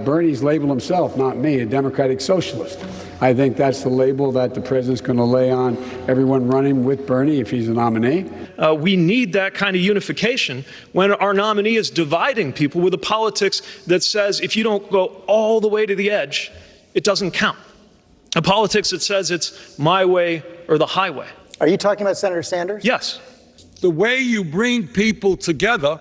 Bernie's labeled himself, not me, a democratic socialist. I think that's the label that the president's going to lay on everyone running with Bernie if he's a nominee. We need that kind of unification when our nominee is dividing people with a politics that says if you don't go all the way to the edge, it doesn't count. A politics that says it's my way or the highway. Are you talking about Senator Sanders? Yes. The way you bring people together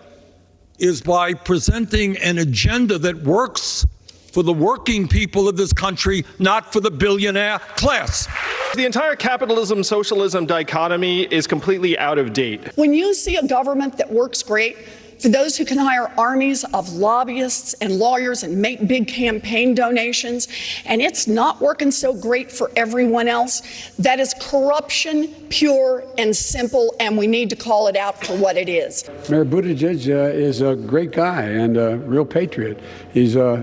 is by presenting an agenda that works for the working people of this country, not for the billionaire class. The entire capitalism-socialism dichotomy is completely out of date. When you see a government that works great for those who can hire armies of lobbyists and lawyers and make big campaign donations, and it's not working so great for everyone else, that is corruption, pure and simple, and we need to call it out for what it is. Mayor Buttigieg is a great guy and a real patriot. He's a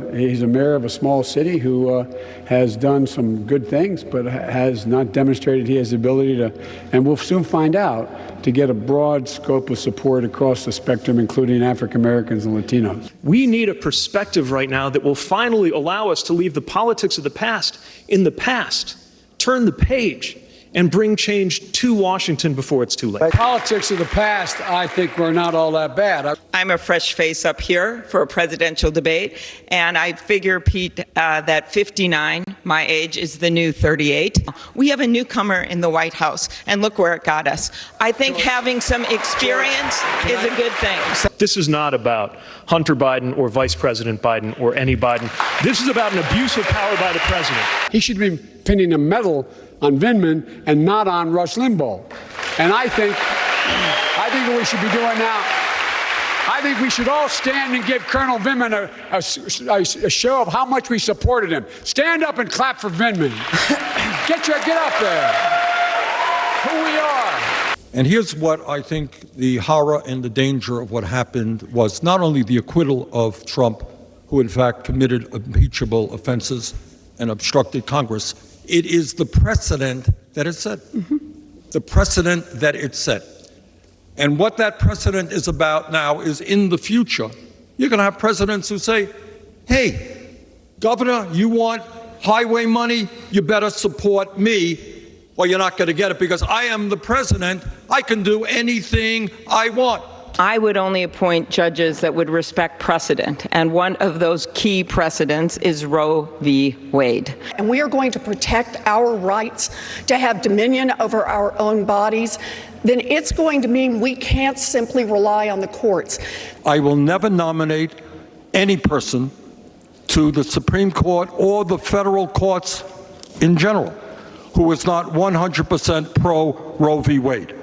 mayor of a small city who has done some good things, but has not demonstrated he has the ability to, and we'll soon find out, to get a broad scope of support across the spectrum, including African Americans and Latinos. We need a perspective right now that will finally allow us to leave the politics of the past in the past, turn the page, and bring change to Washington before it's too late. Politics of the past, I think, were not all that bad. I'm a fresh face up here for a presidential debate, and I figure, Pete, that 59, my age, is the new 38. We have a newcomer in the White House, and look where it got us. I think having some experience is a good thing. This is not about Hunter Biden or Vice President Biden or any Biden. This is about an abuse of power by the president. He should be pinning a medal on Vindman and not on Rush Limbaugh. And I think what we should be doing now, I think we should all stand and give Colonel Vindman a show of how much we supported him. Stand up and clap for Vindman. Get up there. Who we are. And here's what I think the horror and the danger of what happened was: not only the acquittal of Trump, who in fact committed impeachable offenses and obstructed Congress, it is the precedent that it set. The precedent that it set. And what that precedent is about now is, in the future, you're going to have presidents who say, hey, Governor, you want highway money? You better support me, or you're not going to get it, because I am the president. I can do anything I want. I would only appoint judges that would respect precedent, and one of those key precedents is Roe v. Wade. And we are going to protect our rights to have dominion over our own bodies. Then it's going to mean we can't simply rely on the courts. I will never nominate any person to the Supreme Court or the federal courts in general who is not 100% pro Roe v. Wade.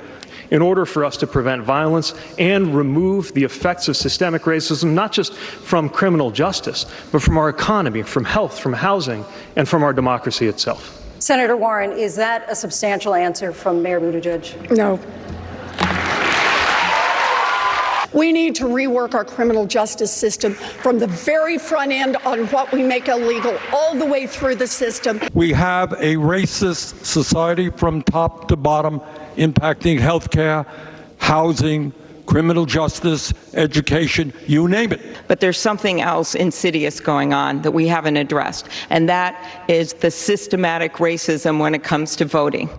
In order for us to prevent violence and remove the effects of systemic racism, not just from criminal justice, but from our economy, from health, from housing, and from our democracy itself. Senator Warren, is that a substantial answer from Mayor Buttigieg? No. We need to rework our criminal justice system from the very front end on what we make illegal all the way through the system. We have a racist society from top to bottom, impacting healthcare, housing, criminal justice, education, you name it. But there's something else insidious going on that we haven't addressed, and that is the systematic racism when it comes to voting.